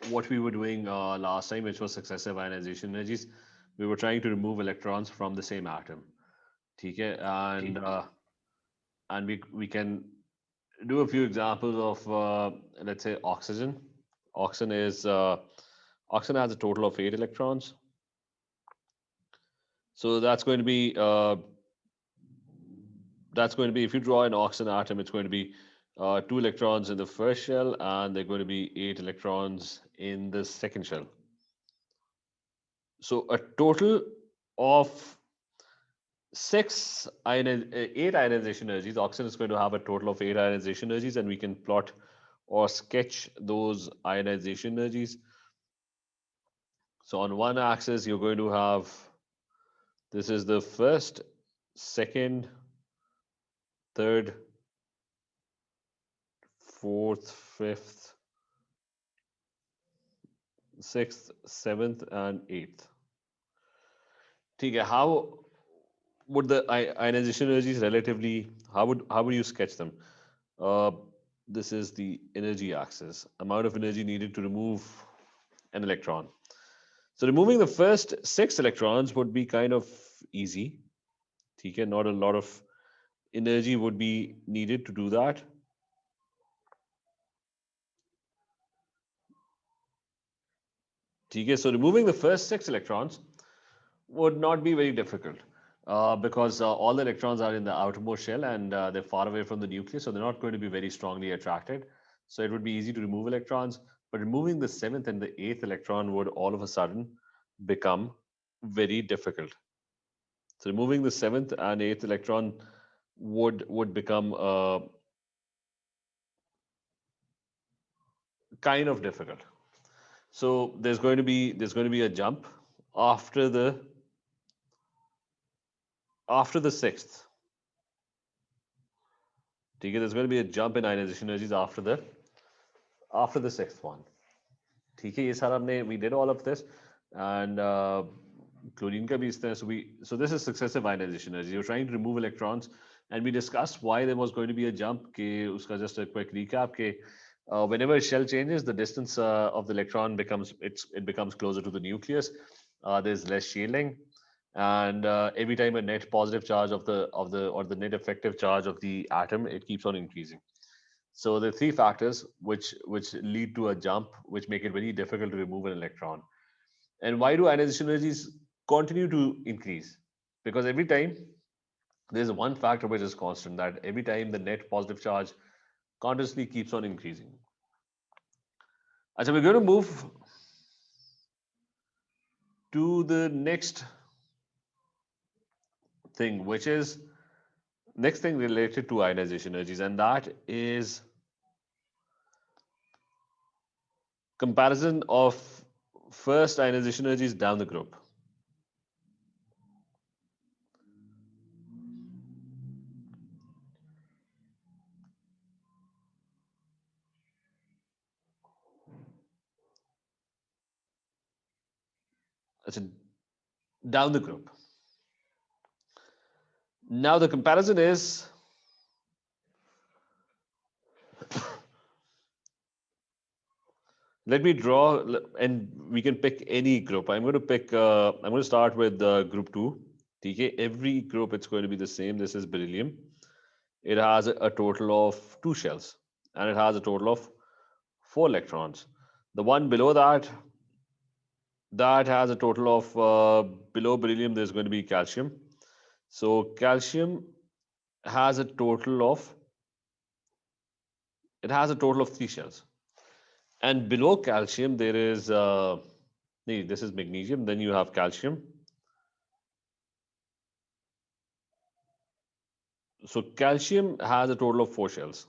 what we were doing last time, which was successive ionization energies. We were trying to remove electrons from the same atom. Okay, and we can do a few examples of let's say oxygen. Oxygen is oxygen has a total of 8 electrons. So that's going to be if you draw an oxygen atom, it's going to be 2 electrons in the first shell, and they're going to be 8 electrons in the second shell. So a total of 8 ionization energies. Oxygen is going to have a total of 8 ionization energies, and we can plot or sketch those ionization energies. So on one axis, you're going to have, this is the first, second, third, fourth, fifth, sixth, seventh, and eighth. Okay, how would the ionization energies relatively, how would you sketch them? This is the energy axis, amount of energy needed to remove an electron. So removing the first 6 electrons would be kind of easy. Okay, not a lot of energy would be needed to do that. Okay, so removing the first 6 electrons would not be very difficult because all the electrons are in the outermost shell, and they're far away from the nucleus, so they're not going to be very strongly attracted. So it would be easy to remove electrons, but removing the 7th and the 8th electron would all of a sudden become very difficult. So removing the 7th and 8th electron would become kind of difficult. So there's going to be a jump after the 6th. Okay, there's going to be a jump in ionization energies after the 6th one. ठीक है, ये सारा हमने, we did all of this, and chlorine का भी इस तरह. So this is successive ionization energy. You're trying to remove electrons, and we discussed why there was going to be a jump. कि उसका just a quick recap कि whenever a shell changes, the distance of the electron becomes closer to the nucleus. There's less shielding, and every time a net positive charge of the net effective charge of the atom, it keeps on increasing. So there are 3 factors which lead to a jump, which make it very difficult to remove an electron. And why do ionization energies continue to increase? Because every time there's one factor which is constant, that every time the net positive charge continuously keeps on increasing. So we're going to move to the next thing, which is next thing related to ionization energies, and that is comparison of first ionization energies down the group. Down the group. Now the comparison is let me draw, and we can pick any group. I'm going to start with group 2. Okay, every group, it's going to be the same. This is beryllium. It has a total of 2 shells, and it has a total of 4 electrons. The one below that has a total of below beryllium, there's going to be calcium. So calcium has a total of 3 shells. And below calcium, there is this is magnesium. Then you have calcium. So calcium has a total of 4 shells.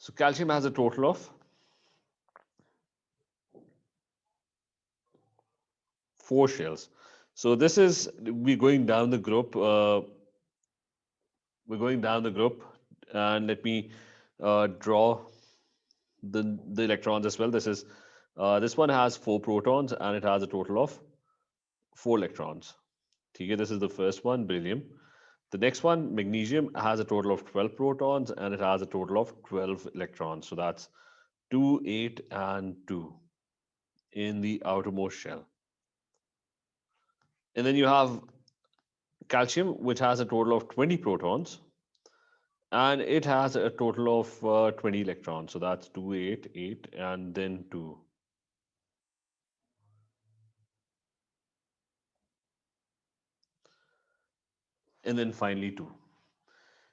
So calcium has a total of 4 shells. So this is, we're going down the group. And let me draw the electrons as well. This one has 4 protons, and it has a total of 4 electrons. Okay, this is the first one, beryllium. The next one, magnesium, has a total of 12 protons and it has a total of 12 electrons. So that's 2, 8, and 2 in the outermost shell. And then you have calcium, which has a total of 20 protons and it has a total of 20 electrons. So that's 2, 8, 8, and then 2. And then finally 2.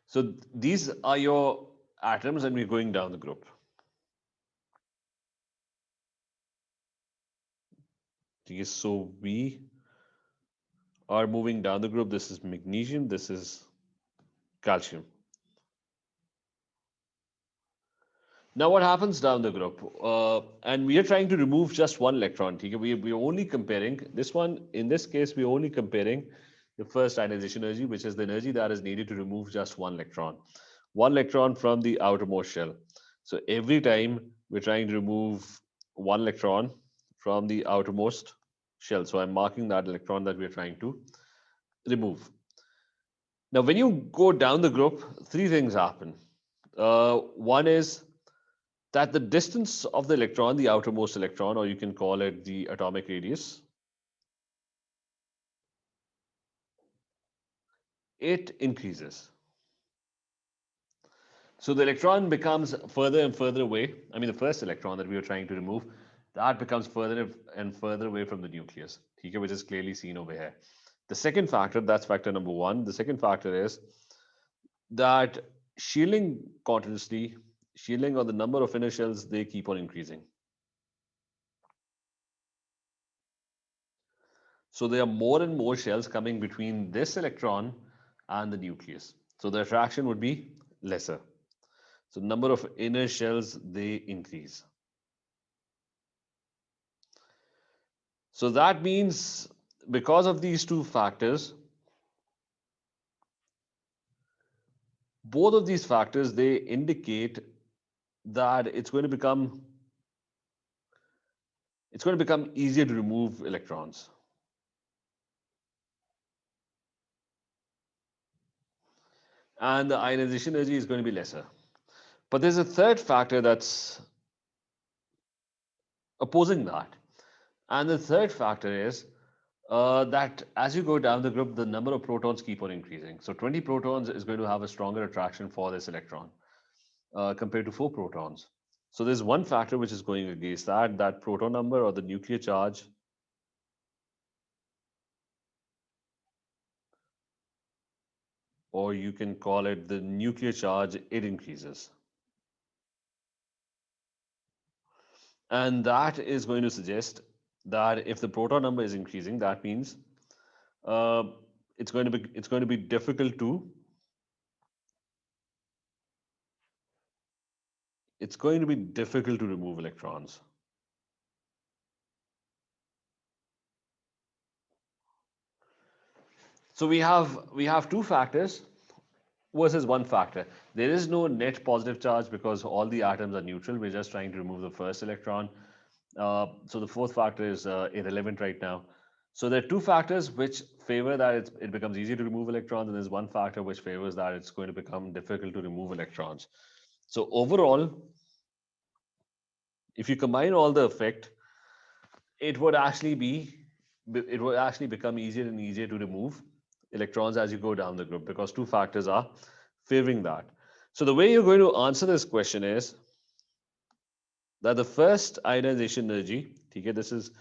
So these are your atoms and we're going down the group. Okay, so we are moving down the group. This is magnesium, this is calcium. Now what happens down the group? And we are trying to remove just one electron. Okay? We're only comparing this one. In this case, we're only comparing the first ionization energy, which is the energy that is needed to remove just one electron. One electron from the outermost shell. So every time we're trying to remove one electron from the outermost shell. So I'm marking that electron that we're trying to remove. Now, when you go down the group, three things happen. One is that the distance of the electron, the outermost electron, or you can call it the atomic radius, it increases. So the electron becomes further and further away. I mean, the first electron that we were trying to remove, that becomes further and further away from the nucleus, which is clearly seen over here. The second factor, that's factor number one. The second factor is that shielding continuously, shielding or the number of inner shells, they keep on increasing. So there are more and more shells coming between this electron and the nucleus. So the attraction would be lesser. So number of inner shells, they increase. So that means because of these two factors, both of these factors, they indicate that it's going to become easier to remove electrons. And the ionization energy is going to be lesser. But there's a third factor that's opposing that. And the third factor is that as you go down the group, the number of protons keep on increasing. So 20 protons is going to have a stronger attraction for this electron compared to 4 protons. So there's one factor which is going against that, that proton number or the nuclear charge. Or you can call it the nuclear charge, it increases. And that is going to suggest that if the proton number is increasing, that means it's going to be difficult to remove electrons. So we have two factors versus one factor. There is no net positive charge because all the atoms are neutral. We're just trying to remove the first electron. So the fourth factor is irrelevant right now. So there are two factors which favor that it becomes easier to remove electrons, and there's one factor which favors that it's going to become difficult to remove electrons. So overall, if you combine all the effect, it would actually become easier and easier to remove electrons as you go down the group because two factors are favoring that. So the way you're going to answer this question is that the first ionization energy, okay, this is,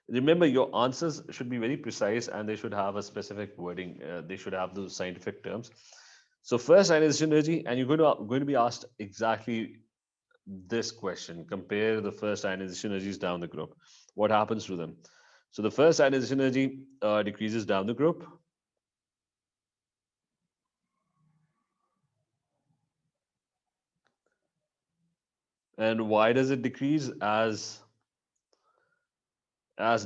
remember your answers should be very precise and they should have a specific wording. They should have those scientific terms. So first ionization energy, and you're going to be asked exactly this question. Compare the first ionization energies down the group. What happens to them? So the first ionization energy decreases down the group. And why does it decrease? As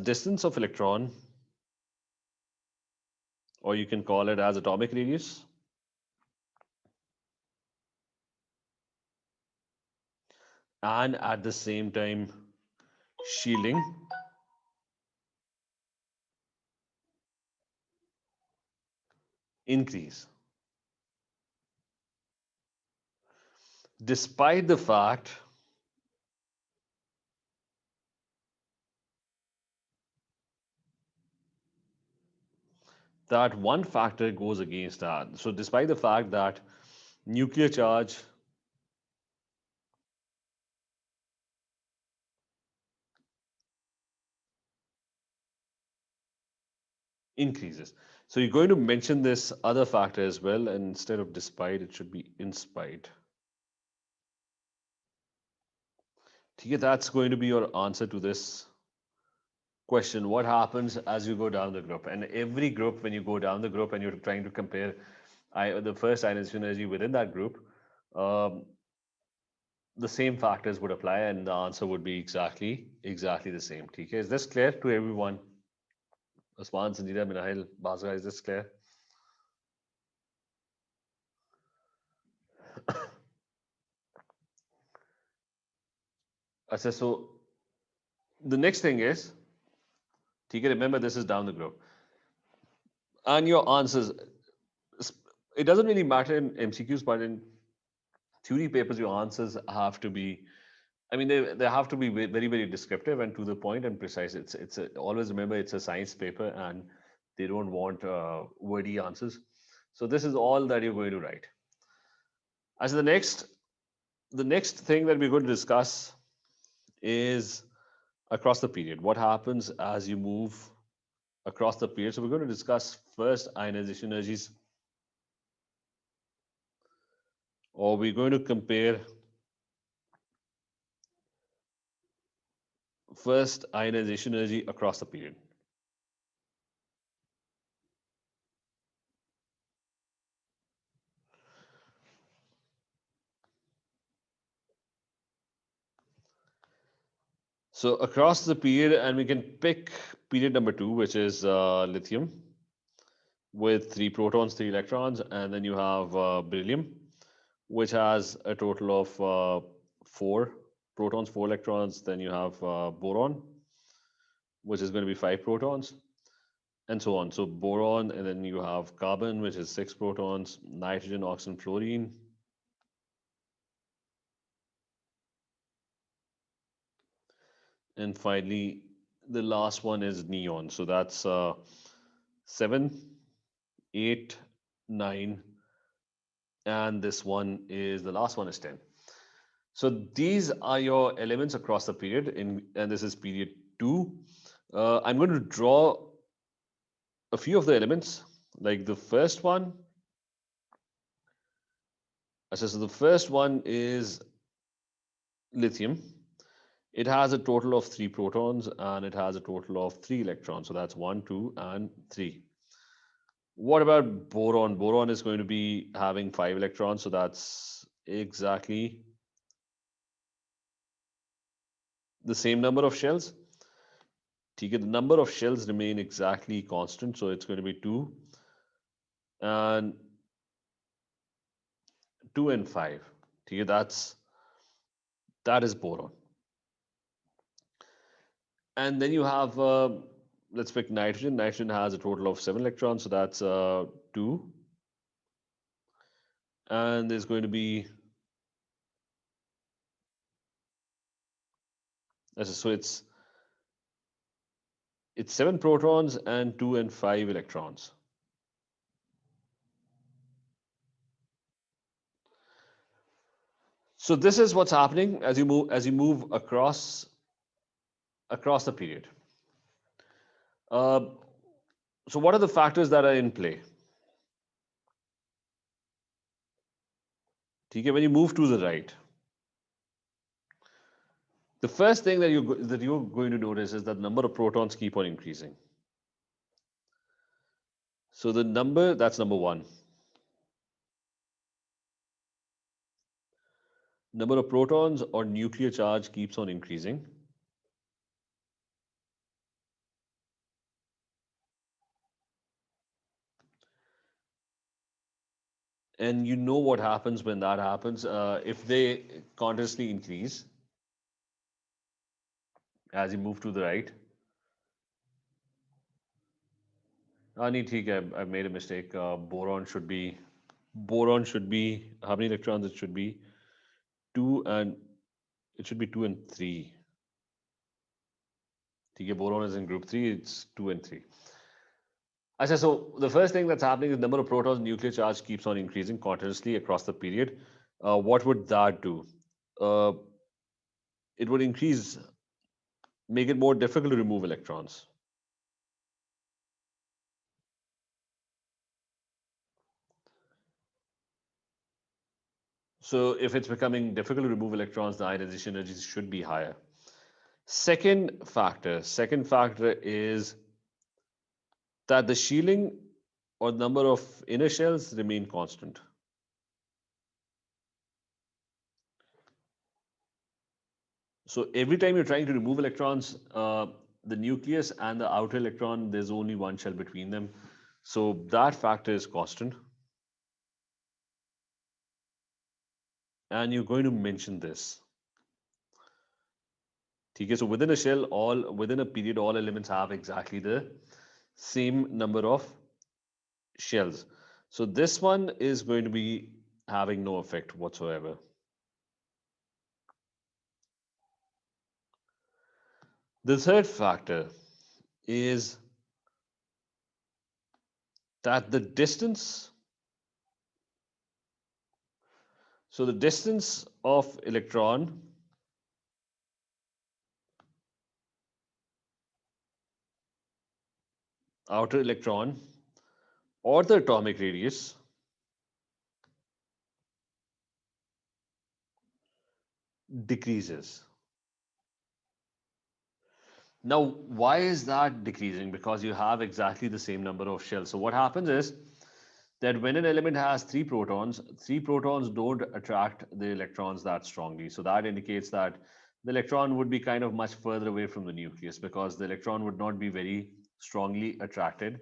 distance of electron, or you can call it as atomic radius, and at the same time shielding increase. Despite the fact that one factor goes against that. So despite the fact that nuclear charge increases. So you're going to mention this other factor as well, and instead of despite, it should be in spite. Okay, that's going to be your answer to this question. What happens as you go down the group? And every group, when you go down the group and you're trying to compare the first ionization energy within that group, um, the same factors would apply, and the answer would be exactly the same. Okay, is this clear to everyone? Osman, Sanjida, Minahil, Basra, is this clear? I said, so the next thing is, okay, remember this is down the group. And your answers, it doesn't really matter in MCQs, but in theory papers, your answers have to be, I mean, they have to be very descriptive and to the point and precise. Always remember it's a science paper and they don't want wordy answers. So this is all that you're going to write. As the next thing that we're going to discuss is across the period. What happens as you move across the period? So we're going to discuss first ionization energies, or we're going to compare first ionization energy across the period. So across the period, and we can pick period number 2, which is lithium with 3 protons, 3 electrons, and then you have beryllium, which has a total of 4 protons, 4 electrons. Then you have boron, which is going to be 5 protons, and so on. So boron, and then you have carbon, which is 6 protons, nitrogen, oxygen, fluorine. And finally, the last one is neon. So that's 7, 8, 9, and this one is the last one is 10. So these are your elements across the period, and this is period 2. I'm going to draw a few of the elements, like the first one. So the first one is lithium. It has a total of 3 protons and it has a total of 3 electrons. So that's 1, 2, and 3. What about boron? Boron is going to be having 5 electrons. So that's exactly the same number of shells. The number of shells remain exactly constant. So it's going to be 2 and 2 and 5. That is boron. And then you have, let's pick nitrogen. Nitrogen has a total of 7 electrons, so that's 2. And there's going to be, so it's 7 protons and 2 and 5 electrons. So this is what's happening as you move across the period. So what are the factors that are in play? Okay, when you move to the right, the first thing that you're going to notice is that the number of protons keep on increasing. So that's number 1. Number of protons or nuclear charge keeps on increasing. And you know what happens when that happens. If they continuously increase as you move to the right, Ani, ठीक है, I've made a mistake. Boron should be how many electrons? It should be two and it should be two and three. ठीक है, boron is in group three. It's two and three. Achha, so the first thing that's happening is the number of protons nuclear charge keeps on increasing continuously across the period. What would that do? Uh, it would increase, make it more difficult to remove electrons. So if it's becoming difficult to remove electrons, the ionization energy should be higher. Second factor is that the shielding or number of inner shells remain constant. So every time you're trying to remove electrons, the nucleus and the outer electron, there's only one shell between them. So that factor is constant. And you're going to mention this. Okay, so within a shell, within a period, all elements have exactly the same number of shells. So this one is going to be having no effect whatsoever. The third factor is that the distance, so the distance of electron outer electron or the atomic radius decreases. Now, why is that decreasing? Because you have exactly the same number of shells. So what happens is that when an element has three protons don't attract the electrons that strongly. So that indicates that the electron would be kind of much further away from the nucleus because the electron would not be very strongly attracted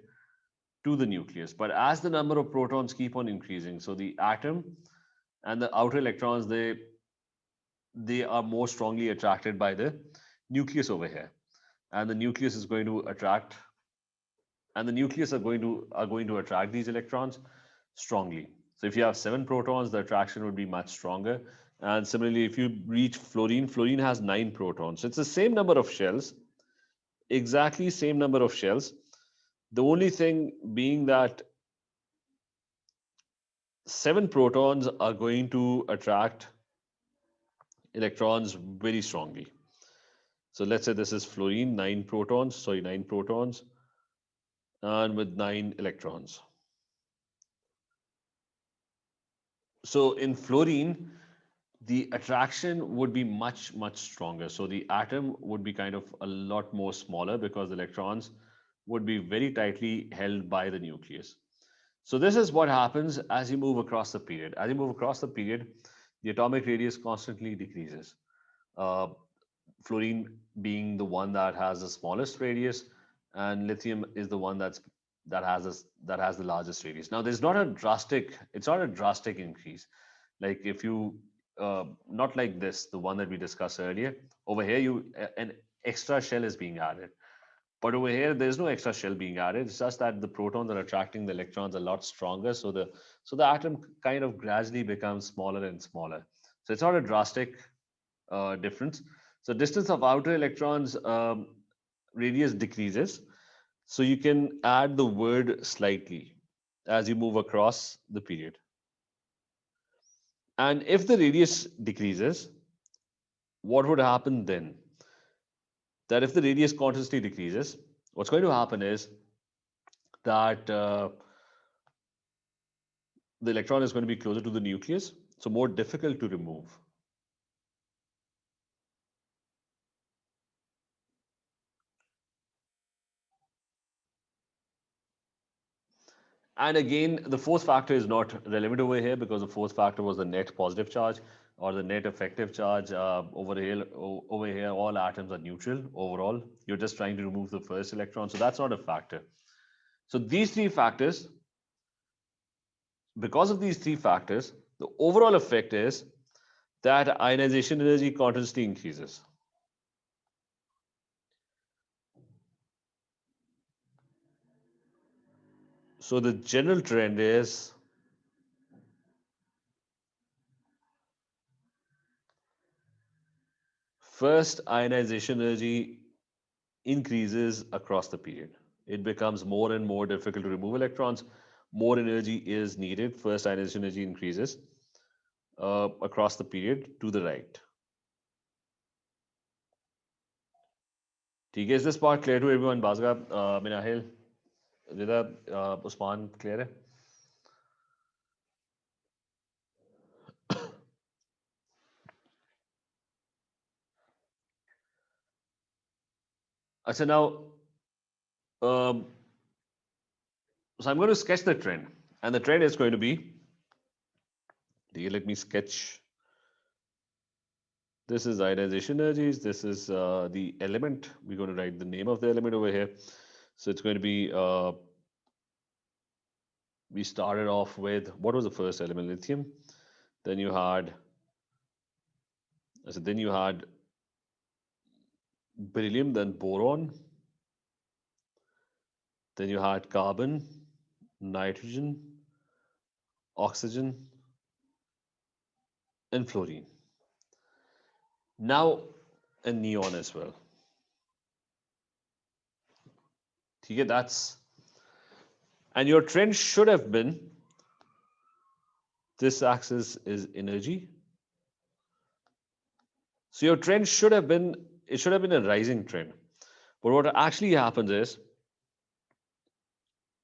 to the nucleus. But as the number of protons keep on increasing, so the atom and the outer electrons, they are more strongly attracted by the nucleus over here. And the nucleus is going to attract and the nucleus are going to attract these electrons strongly. So if you have 7 protons, the attraction would be much stronger. And similarly, if you reach fluorine, fluorine has 9 protons. So it's the same number of shells, exactly same number of shells. The only thing being that 7 protons are going to attract electrons very strongly. So let's say this is fluorine, 9 protons, and with 9 electrons. So in fluorine, the attraction would be much, much stronger. So the atom would be kind of a lot more smaller because the electrons would be very tightly held by the nucleus. So this is what happens as you move across the period. As you move across the period, the atomic radius constantly decreases. Uh, Fluorine being the one that has the smallest radius, and lithium is the one that has the largest radius. Now, it's not a drastic increase. Like if you not like this, the one that we discussed earlier. Over here, an extra shell is being added. But over here, there's no extra shell being added. It's just that the protons are attracting the electrons a lot stronger. So the atom kind of gradually becomes smaller and smaller. So it's not a drastic difference. So distance of outer electrons radius decreases. So you can add the word slightly as you move across the period. And if the radius decreases, what would happen then? That if the radius constantly decreases, what's going to happen is that the electron is going to be closer to the nucleus, so more difficult to remove. And again, the fourth factor is not relevant over here because the fourth factor was the net positive charge or the net effective charge. Over here, all atoms are neutral overall. You're just trying to remove the first electron, so that's not a factor. So these three factors, because of these three factors, the overall effect is that ionization energy continuously increases. So the general trend is first ionization energy increases across the period. It becomes more and more difficult to remove electrons. More energy is needed. First ionization energy increases across the period to the right. ठीक है, is this part clear to everyone? Bazga, Minahil, Rida, Usman, clear है? अच्छा, now, um, so I'm going to sketch the trend, and the trend is going to be, let me sketch. This is ionization energies. This is the element. We're going to write the name of the element over here. So it's going to be, we started off with, what was the first element? Lithium. Then you had, then you had beryllium, then boron. Then you had carbon, nitrogen, oxygen, and fluorine. Now, a neon as well. Okay, that's, and your trend should have been, this axis is energy. So your trend should have been, it should have been a rising trend. But what actually happens is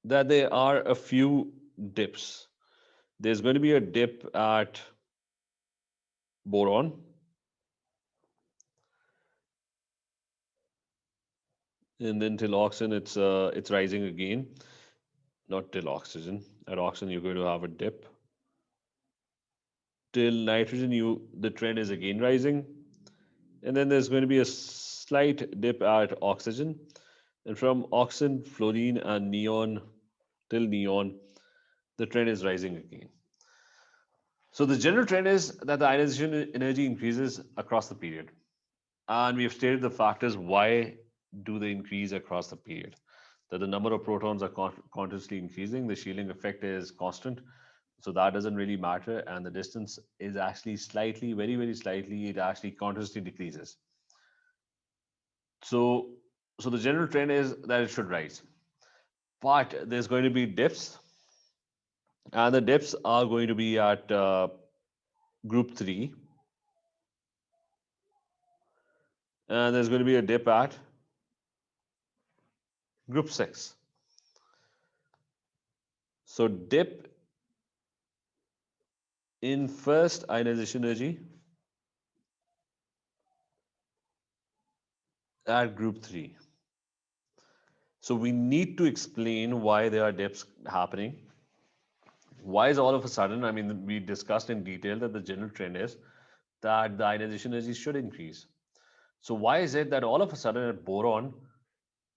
that there are a few dips. There's going to be a dip at boron. And then till oxygen, it's rising again. Not till oxygen. At oxygen, you're going to have a dip. Till nitrogen, the trend is again rising. And then there's going to be a slight dip at oxygen. And from oxygen, fluorine, and neon till neon, the trend is rising again. So the general trend is that the ionization energy increases across the period. And we have stated the factors why do they increase across the period. That the number of protons are continuously increasing, the shielding effect is constant, so that doesn't really matter, and the distance is actually slightly, very, very slightly, it actually continuously decreases. So the general trend is that it should rise. But there's going to be dips, and the dips are going to be at group 3. And there's going to be a dip at group 6. So dip in first ionization energy at group 3. So we need to explain why there are dips happening. Why is all of a sudden, I mean, we discussed in detail that the general trend is that the ionization energy should increase. So why is it that all of a sudden at boron,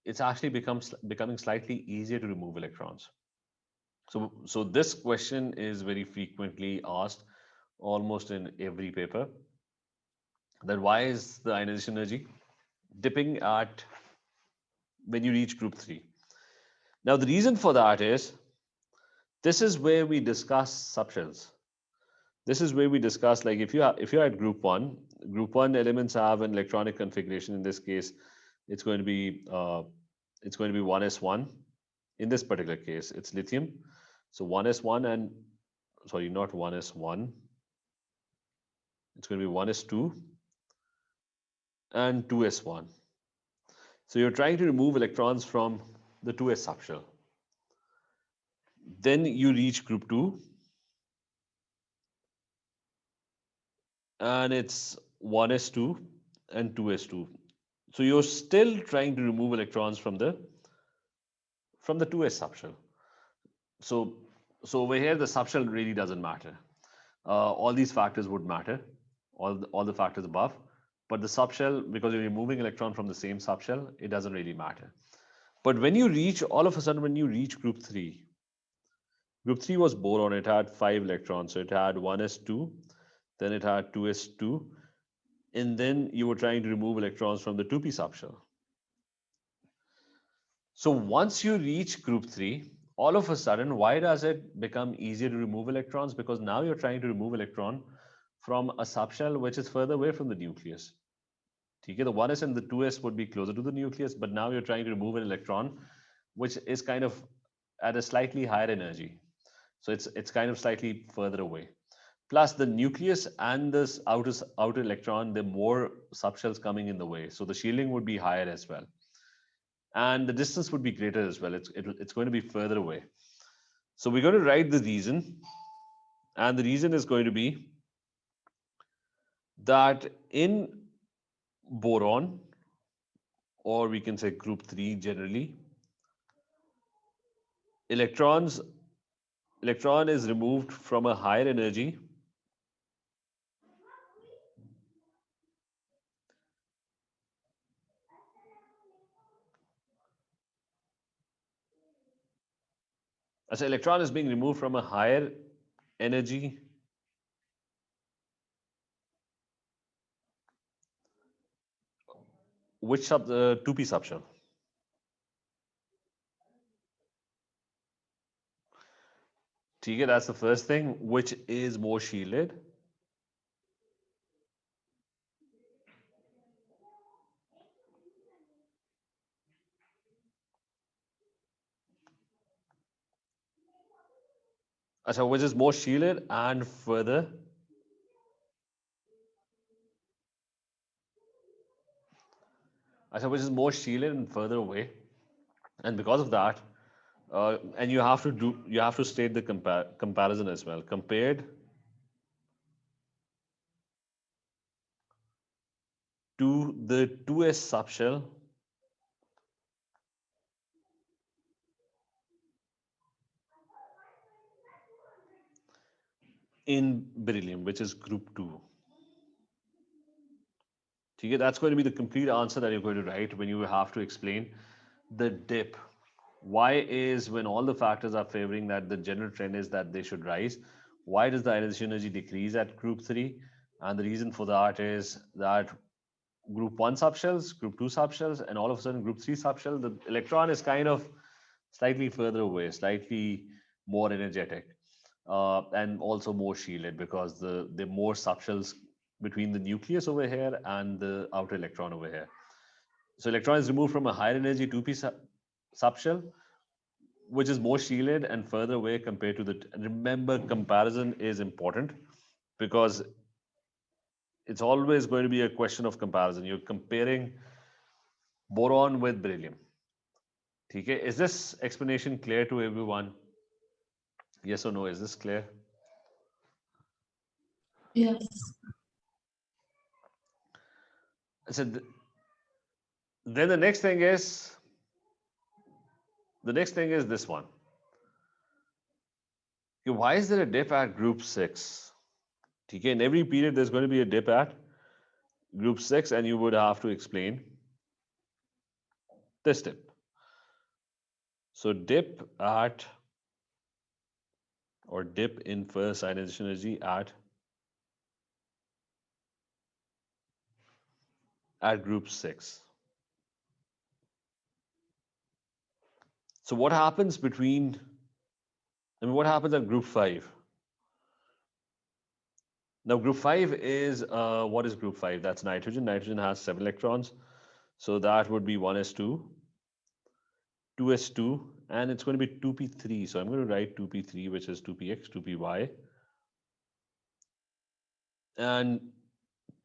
it's actually becoming slightly easier to remove electrons? So this question is very frequently asked almost in every paper, that why is the ionization energy dipping at when you reach group 3? Now the reason for that is, this is where we discuss subshells. This is where we discuss, like, if you're at group 1, group 1 elements have an electronic configuration. In this case, it's going to be 1s1. In this particular case, it's lithium. So 1s1 and, sorry, not 1s1. It's going to be 1s2 and 2s1. So you're trying to remove electrons from the 2s subshell. Then you reach group 2, and it's 1s2 and 2s2. So you're still trying to remove electrons from the 2s subshell. So over here, the subshell really doesn't matter. All these factors would matter, all the factors above, but the subshell, because you're removing electron from the same subshell, it doesn't really matter. But when you reach, all of a sudden, when you reach group 3, group 3 was boron. It had 5 electrons. So it had 1s2, then it had 2s2, and then you were trying to remove electrons from the 2p subshell. So once you reach group 3, all of a sudden, why does it become easier to remove electrons? Because now you're trying to remove electron from a subshell which is further away from the nucleus. Okay, the 1s and the 2s would be closer to the nucleus, but now you're trying to remove an electron which is kind of at a slightly higher energy. So it's kind of slightly further away. Plus the nucleus and this outer electron, there are more subshells coming in the way. So the shielding would be higher as well. And the distance would be greater as well. It's going to be further away. So we're going to write the reason. And the reason is going to be that in boron, or we can say group 3 generally, electron is removed from a higher energy as an electron is being removed from a higher energy which 2p subshell. Okay, that's the first thing, which is more shielded. So which is more shielded and further which is more shielded and further away, and because of that, and you have to state the comparison as well, compared to the 2s subshell in beryllium, which is group 2. Okay, that's going to be the complete answer that you're going to write when you have to explain the dip. Why is, when all the factors are favoring that, the general trend is that they should rise, why does the ionization energy decrease at group 3? And the reason for that is that group 1 subshells, group 2 subshells, and all of a sudden group 3 subshell, the electron is kind of slightly further away, slightly more energetic, and also more shielded because the are more subshells between the nucleus over here and the outer electron over here. So electron is removed from a higher energy 2p subshell, which is more shielded and further away compared to the. Remember, comparison is important because it's always going to be a question of comparison. You're comparing boron with beryllium. Okay, is this explanation clear to everyone? Yes or no? Is this clear? Yes. So then the next thing is this one. Okay, why is there a dip at group 6? Okay, in every period there's going to be a dip at group 6, and you would have to explain this dip. So dip in first ionization energy at group 6. So what happens what happens at group 5? Now group 5 is, what is group 5? That's nitrogen. Nitrogen has 7 electrons. So that would be 1s2, 2s2, and it's going to be 2p3. So I'm going to write 2p3, which is 2px, 2py, and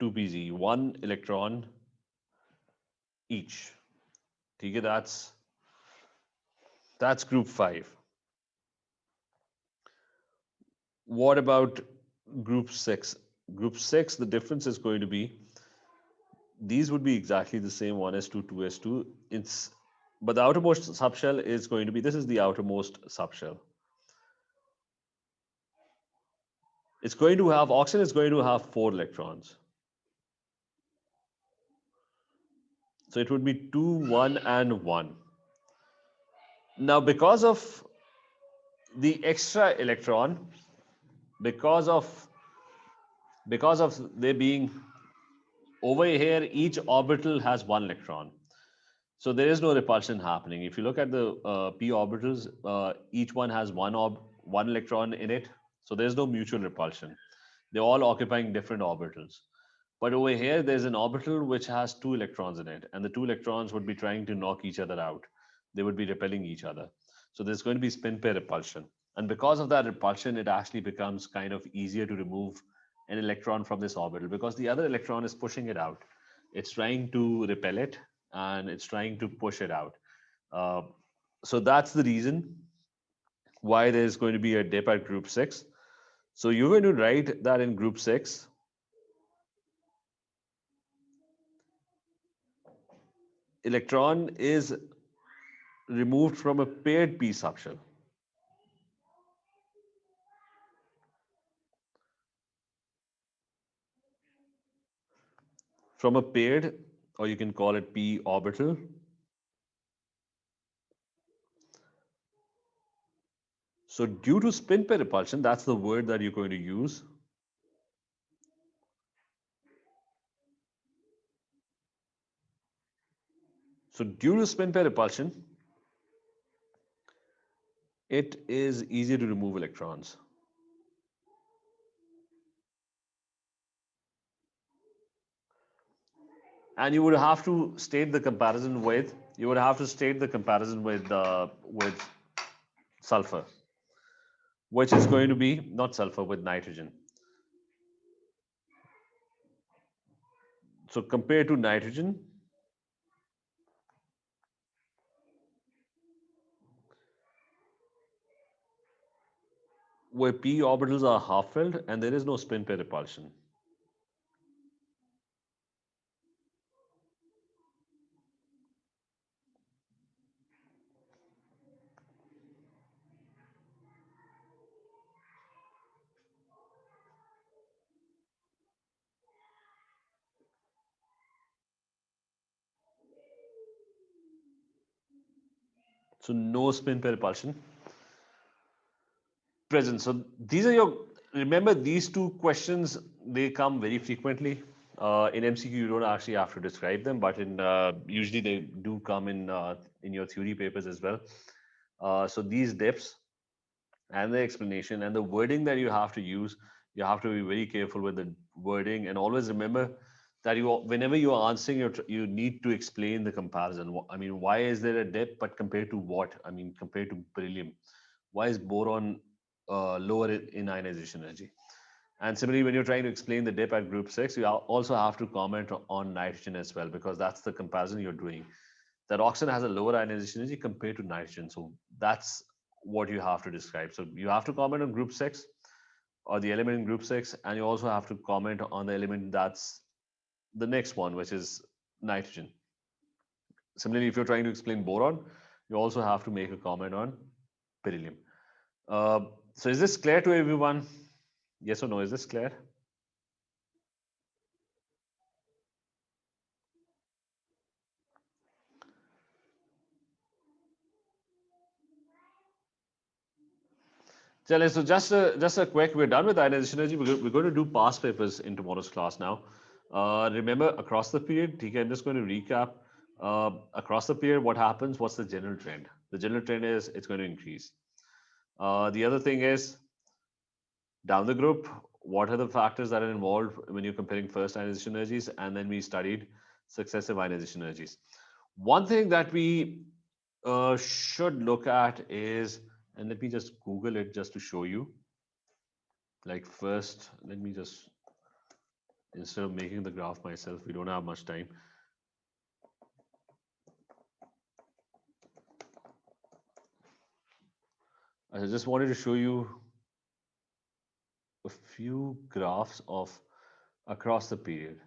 2pz, 1 electron each. Okay, that's group 5. What about group 6? Group 6, the difference is going to be, these would be exactly the same, 1s2, 2s2. But the outermost subshell is going to be, this is the outermost subshell. It's going to have, oxygen is going to have 4 electrons. So it would be 2, 1, and 1. Now, because of the extra electron, because of there being over here, each orbital has 1 electron. So there is no repulsion happening. If you look at the p orbitals, each one has one electron in it, so there's no mutual repulsion. They're all occupying different orbitals. But over here, there's an orbital which has two electrons in it, and the two electrons would be trying to knock each other out. They would be repelling each other. So there's going to be spin pair repulsion. And because of that repulsion, it actually becomes kind of easier to remove an electron from this orbital because the other electron is pushing it out. It's trying to repel it and it's trying to push it out. Uh, so that's the reason why there's going to be a dip at group 6. So you're going to write that in group 6. Electron is removed from a paired p subshell. From a paired, or you can call it p orbital. So due to spin pair repulsion, that's the word that you're going to use. So due to spin pair repulsion, it is easier to remove electrons. And you would have to state the comparison with, with sulfur, which is going to be, not sulfur, with nitrogen. So compared to nitrogen, where p orbitals are half filled and there is no spin pair repulsion. So no spin pair repulsion present. So these are your, remember these two questions, they come very frequently. In MCQ, you don't actually have to describe them, but in usually they do come in your theory papers as well. So these dips and the explanation and the wording that you have to use, you have to be very careful with the wording and always remember that whenever you are answering, you need to explain the comparison. I mean, why is there a dip, but compared to what? I mean, compared to beryllium, why is boron lower in ionization energy? And similarly, when you're trying to explain the dip at group 6, you also have to comment on nitrogen as well, because that's the comparison you're doing. That oxygen has a lower ionization energy compared to nitrogen. So that's what you have to describe. So you have to comment on group 6 or the element in group 6, and you also have to comment on the element that's the next one, which is nitrogen. Similarly, if you're trying to explain boron, you also have to make a comment on beryllium. So is this clear to everyone? Yes or no? Is this clear? So just a quick, we're done with ionization energy. We're going to do past papers in tomorrow's class now. Remember, across the period, I'm just going to recap. Across the period, what happens? What's the general trend? The general trend is it's going to increase. The other thing is, down the group, what are the factors that are involved when you're comparing first ionization energies? And then we studied successive ionization energies. One thing that we should look at is, and let me just Google it just to show you. Like first, let me just, instead of making the graph myself, we don't have much time. I just wanted to show you a few graphs of across the period.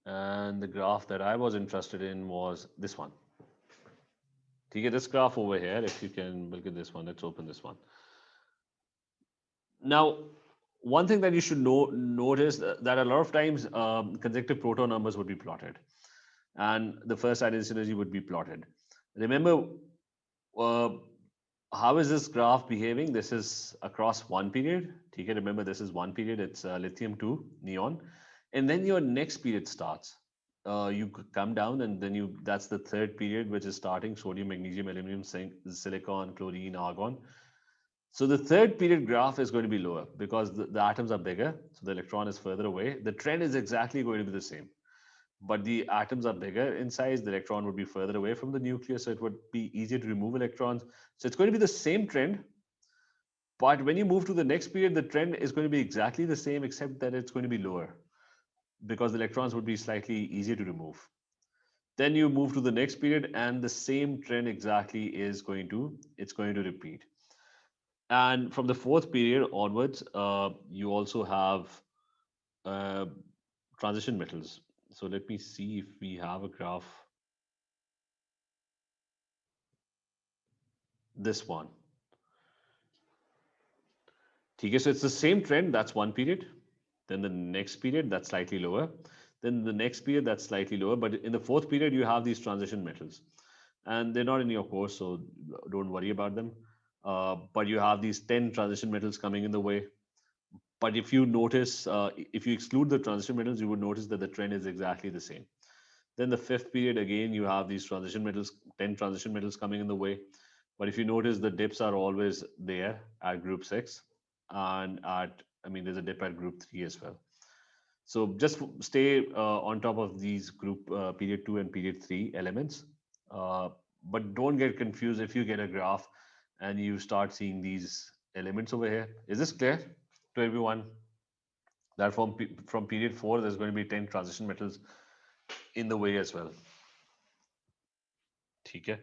And the graph that I was interested in was this one. Okay, this graph over here, if you can look at this one, let's open this one. Now, one thing that you should notice that a lot of times consecutive proton numbers would be plotted and the first ionization energy would be plotted. Remember, how is this graph behaving? This is across one period. Okay, remember this is one period, it's lithium 2, neon. And then your next period starts. you come down, and then that's the third period, which is starting sodium, magnesium, aluminum, zinc, silicon, chlorine, argon. So the third period graph is going to be lower because the atoms are bigger, so the electron is further away. The trend is exactly going to be the same, but the atoms are bigger in size. The electron would be further away from the nucleus, so it would be easier to remove electrons. So it's going to be the same trend, but when you move to the next period, the trend is going to be exactly the same, except that it's going to be lower because the electrons would be slightly easier to remove. Then you move to the next period, and the same trend exactly it's going to repeat. And from the fourth period onwards, you also have uh, transition metals. So let me see if we have a graph. This one. Okay, so it's the same trend. That's one period. Then the next period, that's slightly lower. Then the next period, that's slightly lower. But in the fourth period, you have these transition metals. And they're not in your course, so don't worry about them. But you have these 10 transition metals coming in the way. But if you notice, if you exclude the transition metals, you would notice that the trend is exactly the same. Then the fifth period, again, you have these transition metals, 10 transition metals coming in the way. But if you notice, the dips are always there at group 6. And there's a dip at group 3 as well. So just stay on top of these group period 2 and period 3 elements. Uh, but don't get confused if you get a graph and you start seeing these elements over here. Is this clear to everyone? That from period 4, there's going to be 10 transition metals in the way as well. ठीक है.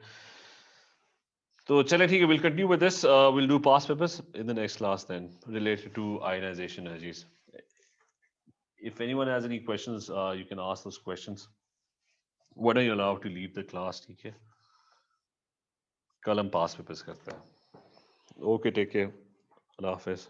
So चले ठीक है, we'll continue with this. We'll do past papers in the next class then, related to ionization energies. If anyone has any questions, you can ask those questions. When are you allowed to leave the class? ठीक है. कल हम past papers करते हैं. Okay, take care. Allah Hafiz.